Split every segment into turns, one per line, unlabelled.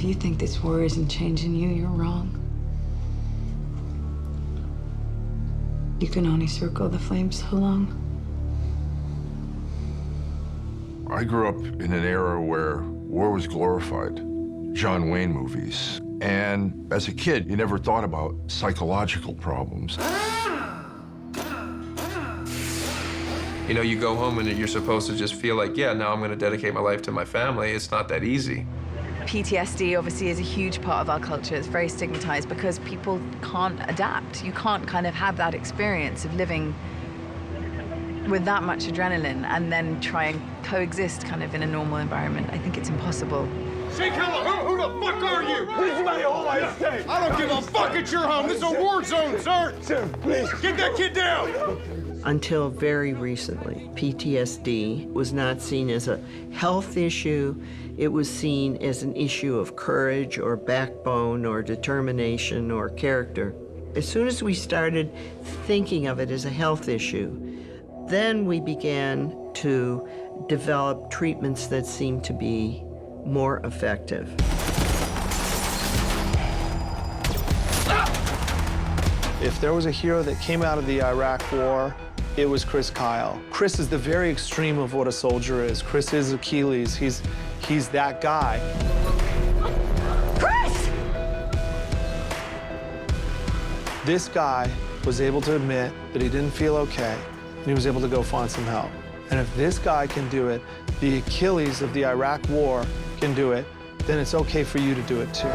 you think this war isn't changing you, you're wrong. You can only circle the flames so long.
I grew up in an era where war was glorified. John Wayne movies. And as a kid, you never thought about psychological problems.
You know, you go home and you're supposed to just feel like, yeah, now I'm going to dedicate my life to my family. It's not that easy.
PTSD obviously is a huge part of our culture. It's very stigmatized because people can't adapt. You can't kind of have that experience of living with that much adrenaline and then try and coexist kind of in a normal environment. I think it's impossible.
Shake who the fuck are you? This is my home, I say. I don't give a fuck, it's your home. This is a war zone, sir. Sir, please. Get that kid down.
Until very recently, PTSD was not seen as a health issue. It was seen as an issue of courage or backbone or determination or character. As soon as we started thinking of it as a health issue, then we began to develop treatments that seemed to be more effective.
If there was a hero that came out of the Iraq War, it was Chris Kyle. Chris is the very extreme of what a soldier is. Chris is Achilles. He's that guy.
Chris!
This guy was able to admit that he didn't feel okay, and he was able to go find some help. And if this guy can do it, the Achilles of the Iraq War can do it, then it's okay for you to do it too.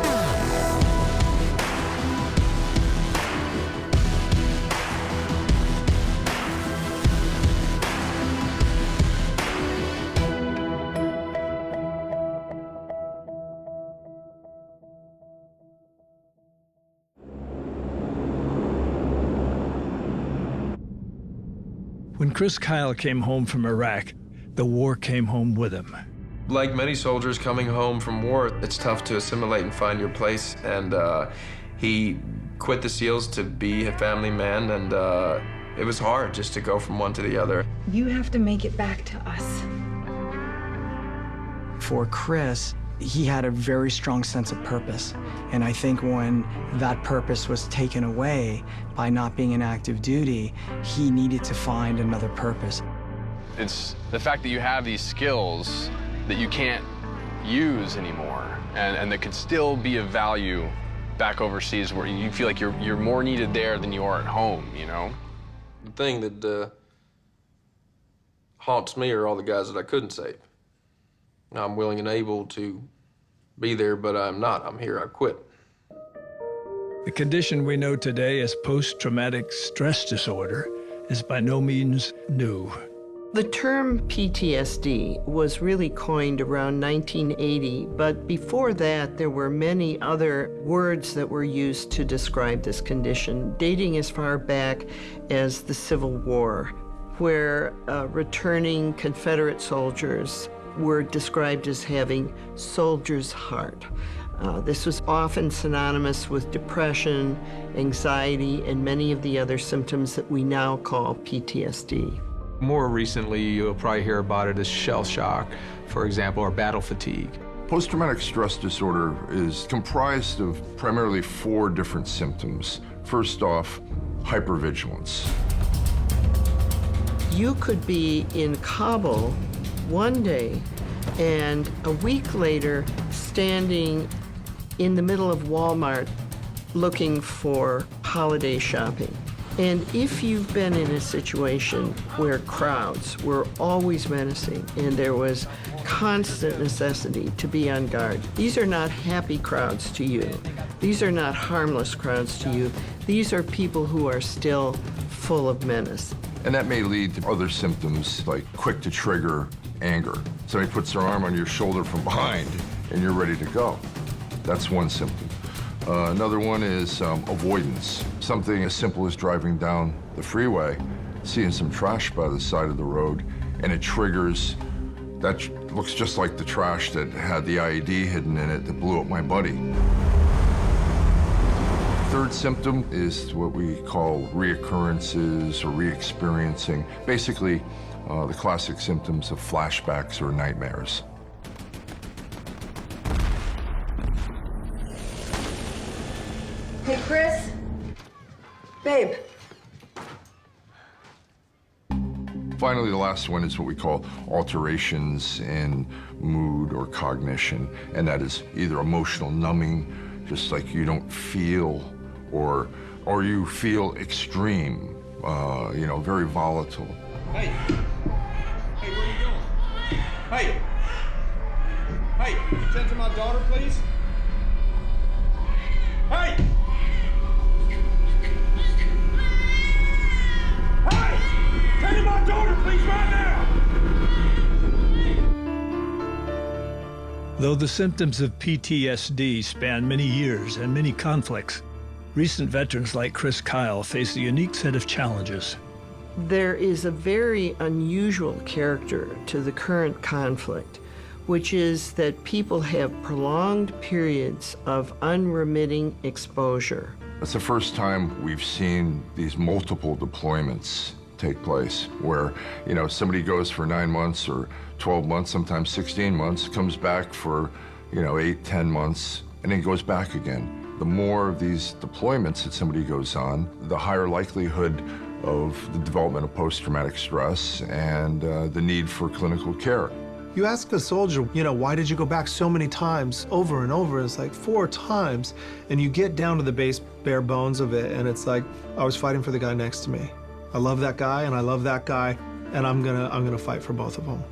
When Chris Kyle came home from Iraq, the war came home with him.
Like many soldiers coming home from war, it's tough to assimilate and find your place. And he quit the SEALs to be a family man, and it was hard just to go from one to the other.
You have to make it back to us.
For Chris, he had a very strong sense of purpose. And I think when that purpose was taken away by not being in active duty, he needed to find another purpose.
It's the fact that you have these skills that you can't use anymore, and that could still be of value back overseas where you feel like you're more needed there than you are at home, you know?
The thing that haunts me are all the guys that I couldn't save. I'm willing and able to be there, but I'm not. I'm here. I quit.
The condition we know today as post-traumatic stress disorder is by no means new.
The term PTSD was really coined around 1980, but before that, there were many other words that were used to describe this condition, dating as far back as the Civil War, where returning Confederate soldiers were described as having soldier's heart. This was often synonymous with depression, anxiety, and many of the other symptoms that we now call PTSD.
More recently, you'll probably hear about it as shell shock, for example, or battle fatigue.
Post-traumatic stress disorder is comprised of primarily 4 different symptoms. First off, hypervigilance.
You could be in Kabul one day and a week later standing in the middle of Walmart looking for holiday shopping. And if you've been in a situation where crowds were always menacing and there was constant necessity to be on guard, these are not happy crowds to you. These are not harmless crowds to you. These are people who are still full of menace.
And that may lead to other symptoms like quick to trigger anger. Somebody puts their arm on your shoulder from behind and you're ready to go. That's one symptom. Another one is avoidance. Something as simple as driving down the freeway, seeing some trash by the side of the road, and it triggers, that looks just like the trash that had the IED hidden in it that blew up my buddy. Third symptom is what we call reoccurrences or re-experiencing. Basically, the classic symptoms of flashbacks or nightmares.
Babe.
Finally, the last one is what we call alterations in mood or cognition, and that is either emotional numbing, just like you don't feel, or you feel extreme, you know, very volatile.
Hey! Hey, where are you going? Hey! Hey, can you tend to my daughter, please? Hey! Hey! Tend to my daughter, please, right now!
Though the symptoms of PTSD span many years and many conflicts, recent veterans like Chris Kyle face a unique set of challenges.
There is a very unusual character to the current conflict, which is that people have prolonged periods of unremitting exposure.
It's the first time we've seen these multiple deployments take place where, you know, somebody goes for 9 months or 12 months, sometimes 16 months, comes back for, you know, 8, 10 months, and then goes back again. The more of these deployments that somebody goes on, the higher likelihood of the development of post-traumatic stress and the need for clinical care.
You ask a soldier, you know, why did you go back so many times, over and over? It's like 4 times, and you get down to the base bare bones of it, and it's like, I was fighting for the guy next to me. I love that guy, and I love that guy, and I'm gonna fight for both of them.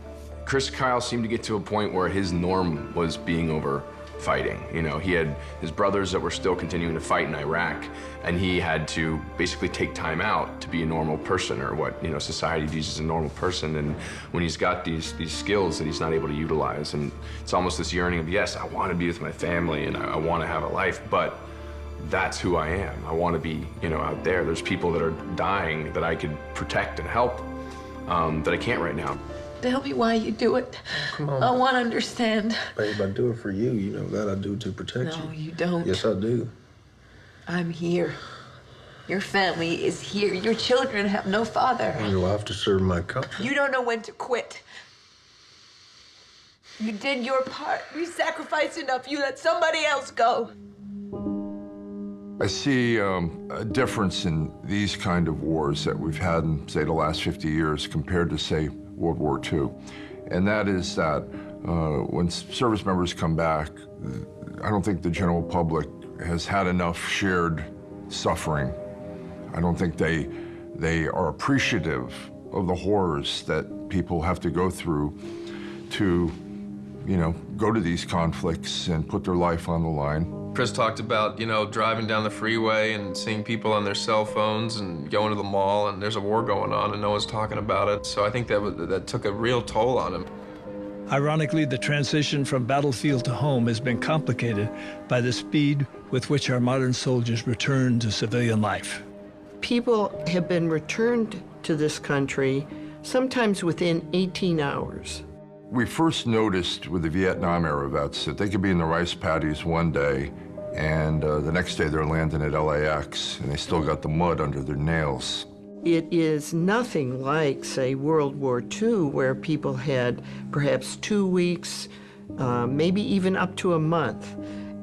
Chris Kyle seemed to get to a point where his norm was being over fighting. You know, he had his brothers that were still continuing to fight in Iraq, and he had to basically take time out to be a normal person, or what, you know, society views as a normal person. And when he's got these skills that he's not able to utilize, and it's almost this yearning of, yes, I want to be with my family and I want to have a life, but that's who I am. I want to be, you know, out there. There's people that are dying that I could protect and help that I can't right now.
Tell me why you do it.
Come on.
I want to understand.
Babe, I do it for you. You know that I do to protect you.
No, you don't.
Yes, I do.
I'm here. Your family is here. Your children have no father.
Your life to serve my country.
You don't know when to quit. You did your part. You sacrificed enough. You let somebody else go.
I see a difference in these kind of wars that we've had in, say, the last 50 years compared to, say, World War II. And that is that when service members come back, I don't think the general public has had enough shared suffering. I don't think they are appreciative of the horrors that people have to go through to, you know, go to these conflicts and put their life on the line.
Chris talked about, you know, driving down the freeway and seeing people on their cell phones and going to the mall, and there's a war going on and no one's talking about it. So I think that took a real toll on him.
Ironically, the transition from battlefield to home has been complicated by the speed with which our modern soldiers return to civilian life.
People have been returned to this country sometimes within 18 hours.
We first noticed with the Vietnam era vets that they could be in the rice paddies one day and the next day they're landing at LAX and they still got the mud under their nails.
It is nothing like, say, World War II, where people had perhaps 2 weeks, maybe even up to a month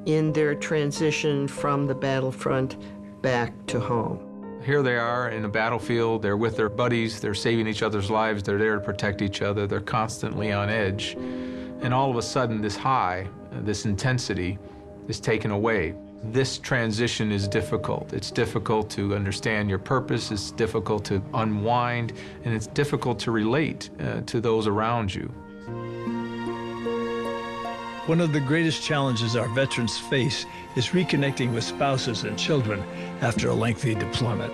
in their transition from the battlefront back to home.
Here they are in a battlefield, they're with their buddies, they're saving each other's lives, they're there to protect each other, they're constantly on edge. And all of a sudden, this high, this intensity is taken away. This transition is difficult. It's difficult to understand your purpose, it's difficult to unwind, and it's difficult to relate to those around you.
One of the greatest challenges our veterans face is reconnecting with spouses and children after a lengthy deployment.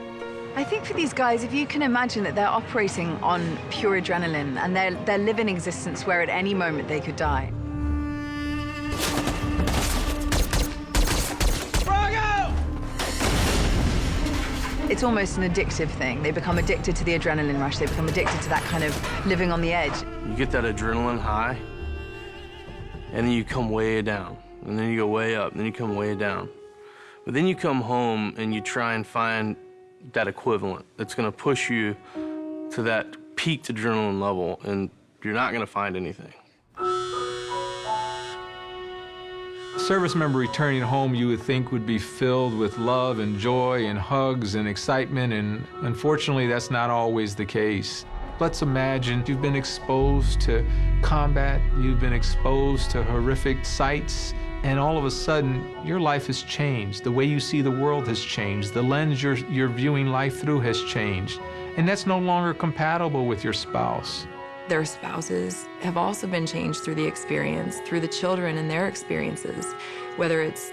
I think for these guys, if you can imagine that they're operating on pure adrenaline and they're living existence where at any moment they could die. It's almost an addictive thing. They become addicted to the adrenaline rush. They become addicted to that kind of living on the edge.
You get that adrenaline high, and then you come way down, and then you go way up, and then you come way down. But then you come home and you try and find that equivalent that's gonna push you to that peaked adrenaline level, and you're not gonna find anything.
A service member returning home you would think would be filled with love and joy and hugs and excitement, and unfortunately that's not always the case. Let's imagine you've been exposed to combat, you've been exposed to horrific sights, and all of a sudden your life has changed. The way you see the world has changed. The lens you're viewing life through has changed. And that's no longer compatible with your spouse.
Their spouses have also been changed through the experience, through the children and their experiences, whether it's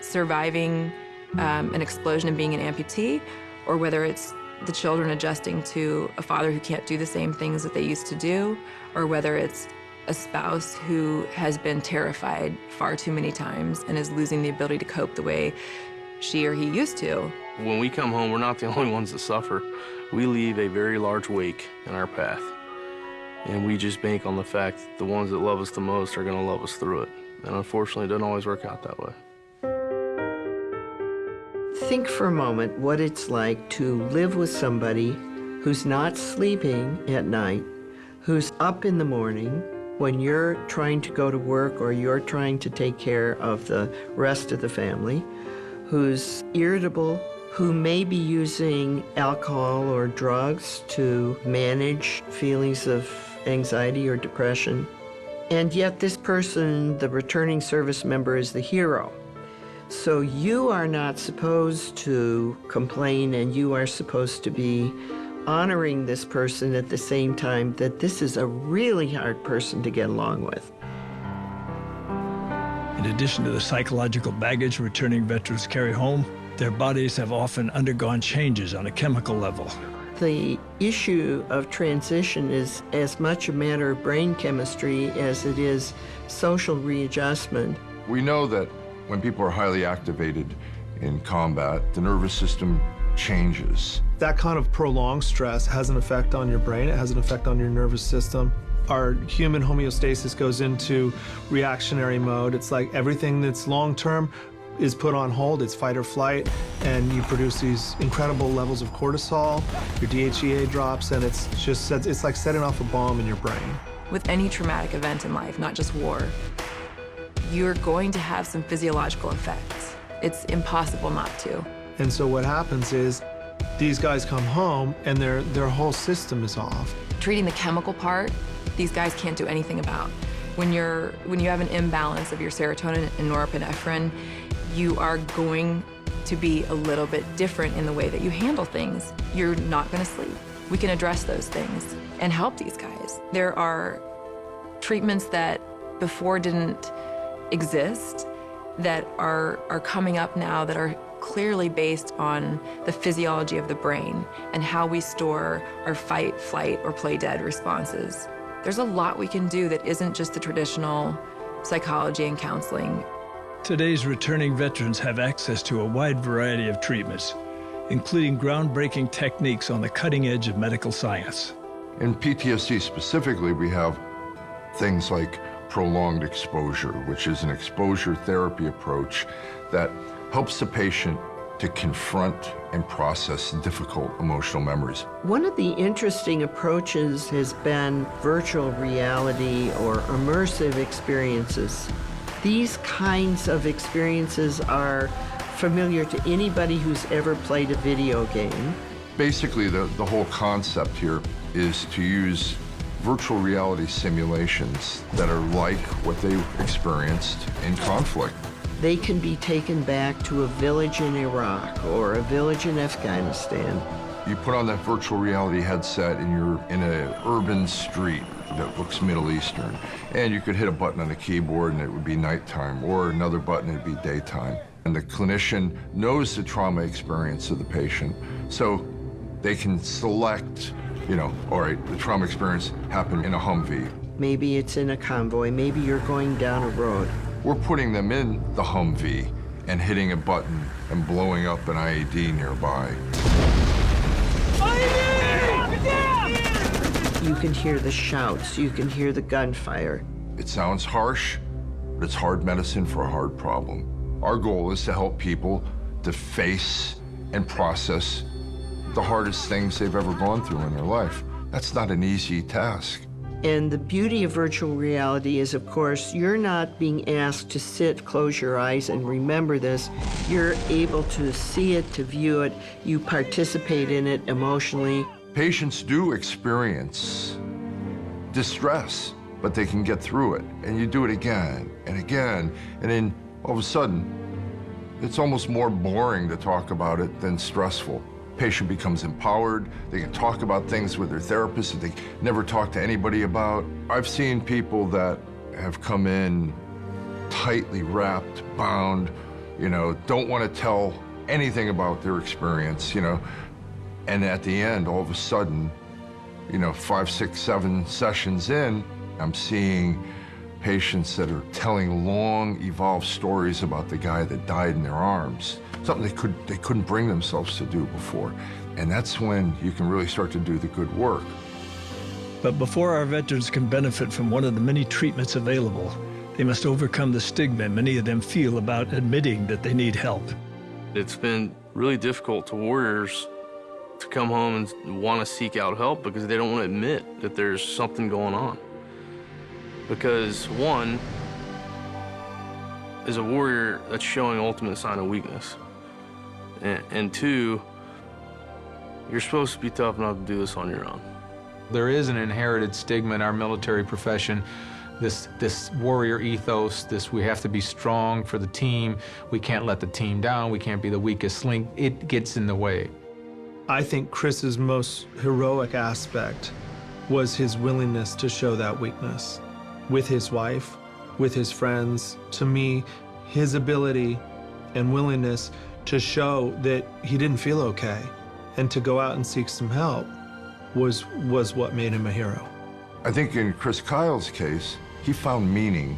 surviving an explosion and being an amputee, or whether it's the children adjusting to a father who can't do the same things that they used to do, or whether it's a spouse who has been terrified far too many times and is losing the ability to cope the way she or he used to.
When we come home, we're not the only ones that suffer. We leave a very large wake in our path. And we just bank on the fact that the ones that love us the most are gonna love us through it. And unfortunately, it doesn't always work out that way.
Think for a moment what it's like to live with somebody who's not sleeping at night, who's up in the morning when you're trying to go to work or you're trying to take care of the rest of the family, who's irritable, who may be using alcohol or drugs to manage feelings of anxiety or depression. And yet this person, the returning service member, is the hero. So you are not supposed to complain, and you are supposed to be honoring this person at the same time that this is a really hard person to get along with.
In addition to the psychological baggage returning veterans carry home, their bodies have often undergone changes on a chemical level.
The issue of transition is as much a matter of brain chemistry as it is social readjustment.
We know that when people are highly activated in combat, the nervous system changes.
That kind of prolonged stress has an effect on your brain. It has an effect on your nervous system. Our human homeostasis goes into reactionary mode. It's like everything that's long-term is put on hold. It's fight or flight, and you produce these incredible levels of cortisol. Your DHEA drops, and it's like setting off a bomb in your brain.
With any traumatic event in life, not just war, you're going to have some physiological effects. It's impossible not to.
And so what happens is these guys come home and their whole system is off.
Treating the chemical part, these guys can't do anything about. When you have an imbalance of your serotonin and norepinephrine, you are going to be a little bit different in the way that you handle things. You're not going to sleep. We can address those things and help these guys. There are treatments that before didn't exist that are coming up now that are clearly based on the physiology of the brain and how we store our fight, flight, or play dead responses. There's a lot we can do that isn't just the traditional psychology and counseling.
Today's returning veterans have access to a wide variety of treatments, including groundbreaking techniques on the cutting edge of medical science.
In PTSD specifically, we have things like prolonged exposure, which is an exposure therapy approach that helps the patient to confront and process difficult emotional memories.
One of the interesting approaches has been virtual reality or immersive experiences. These kinds of experiences are familiar to anybody who's ever played a video game.
Basically, the whole concept here is to use virtual reality simulations that are like what they experienced in conflict.
They can be taken back to a village in Iraq or a village in Afghanistan.
You put on that virtual reality headset and you're in an urban street that looks Middle Eastern, and you could hit a button on the keyboard and it would be nighttime, or another button, it'd be daytime. And the clinician knows the trauma experience of the patient, so they can select, all right, the trauma experience happened in a Humvee.
Maybe it's in a convoy, maybe you're going down a road.
We're putting them in the Humvee and hitting a button and blowing up an IED nearby.
You can hear the shouts, you can hear the gunfire.
It sounds harsh, but it's hard medicine for a hard problem. Our goal is to help people to face and process the hardest things they've ever gone through in their life. That's not an easy task.
And the beauty of virtual reality is, of course, you're not being asked to sit, close your eyes, and remember this. You're able to see it, to view it. You participate in it emotionally.
Patients do experience distress, but they can get through it. And you do it again and again, and then all of a sudden, it's almost more boring to talk about it than stressful. Patient becomes empowered. They can talk about things with their therapist that they never talk to anybody about. I've seen people that have come in tightly wrapped, bound, don't want to tell anything about their experience, and at the end, all of a sudden, 5, 6, 7 sessions in, I'm seeing patients that are telling long, evolved stories about the guy that died in their arms, something they couldn't bring themselves to do before. And that's when you can really start to do the good work.
But before our veterans can benefit from one of the many treatments available, they must overcome the stigma many of them feel about admitting that they need help.
It's been really difficult to warriors to come home and want to seek out help because they don't want to admit that there's something going on. Because one, as a warrior, that's showing ultimate sign of weakness. And two, you're supposed to be tough enough to do this on your own.
There is an inherited stigma in our military profession, this warrior ethos, we have to be strong for the team, we can't let the team down, we can't be the weakest link. It gets in the way.
I think Chris's most heroic aspect was his willingness to show that weakness with his wife, with his friends. To me, his ability and willingness to show that he didn't feel okay and to go out and seek some help was what made him a hero.
I think in Chris Kyle's case, he found meaning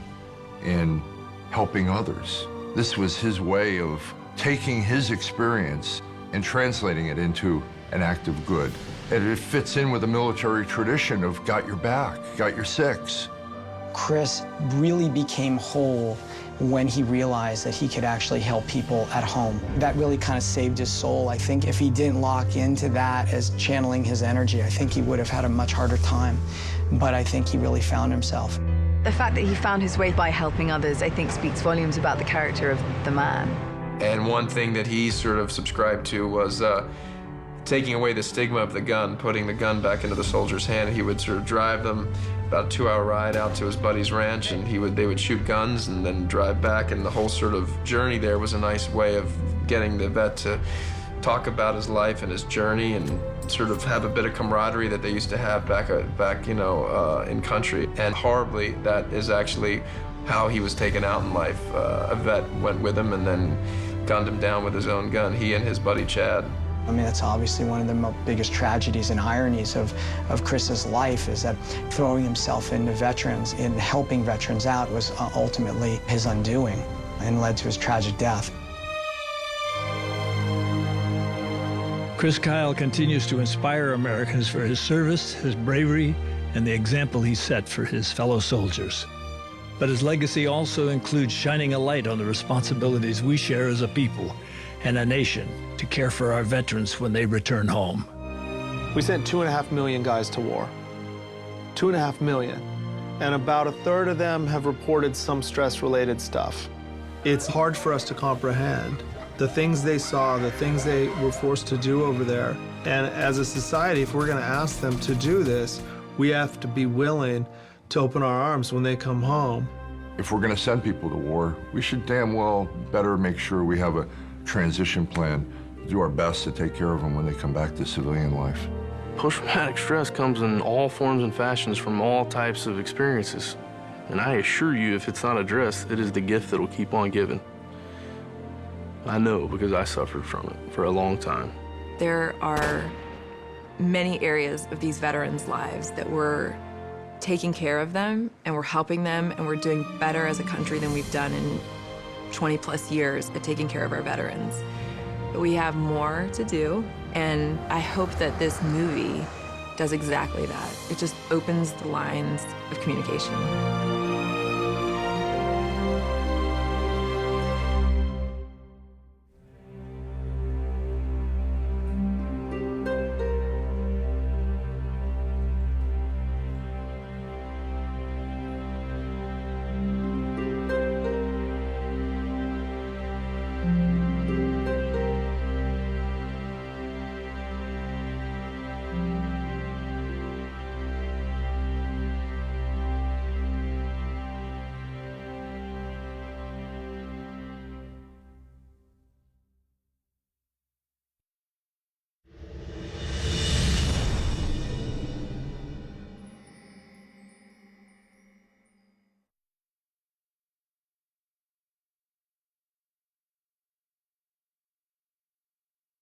in helping others. This was his way of taking his experience and translating it into an act of good. And it fits in with the military tradition of got your back, got your six.
Chris really became whole when he realized that he could actually help people at home. That really kind of saved his soul. I think if he didn't lock into that as channeling his energy, I think he would have had a much harder time. But I think he really found himself.
The fact that he found his way by helping others, I think, speaks volumes about the character of the man.
And one thing that he sort of subscribed to was taking away the stigma of the gun, putting the gun back into the soldier's hand. He would sort of drive them about a 2-hour ride out to his buddy's ranch, and they would shoot guns and then drive back, and the whole sort of journey there was a nice way of getting the vet to talk about his life and his journey and sort of have a bit of camaraderie that they used to have back in country. And horribly, that is actually how he was taken out in life. A vet went with him and then gunned him down with his own gun, he and his buddy Chad.
I mean, that's obviously one of the biggest tragedies and ironies of Chris's life, is that throwing himself into veterans and helping veterans out was ultimately his undoing and led to his tragic death.
Chris Kyle continues to inspire Americans for his service, his bravery, and the example he set for his fellow soldiers. But his legacy also includes shining a light on the responsibilities we share as a people and a nation to care for our veterans when they return home.
We sent 2.5 million guys to war. 2.5 million. And about 1/3 of them have reported some stress-related stuff. It's hard for us to comprehend the things they saw, the things they were forced to do over there. And as a society, if we're gonna ask them to do this, we have to be willing to open our arms when they come home.
If we're gonna send people to war, we should damn well better make sure we have a transition plan, do our best to take care of them when they come back to civilian life.
Post-traumatic stress comes in all forms and fashions from all types of experiences. And I assure you, if it's not addressed, it is the gift that will keep on giving. I know because I suffered from it for a long time.
There are many areas of these veterans' lives that we're taking care of them and we're helping them and we're doing better as a country than we've done in 20+ years at taking care of our veterans. But we have more to do, and I hope that this movie does exactly that. It just opens the lines of communication.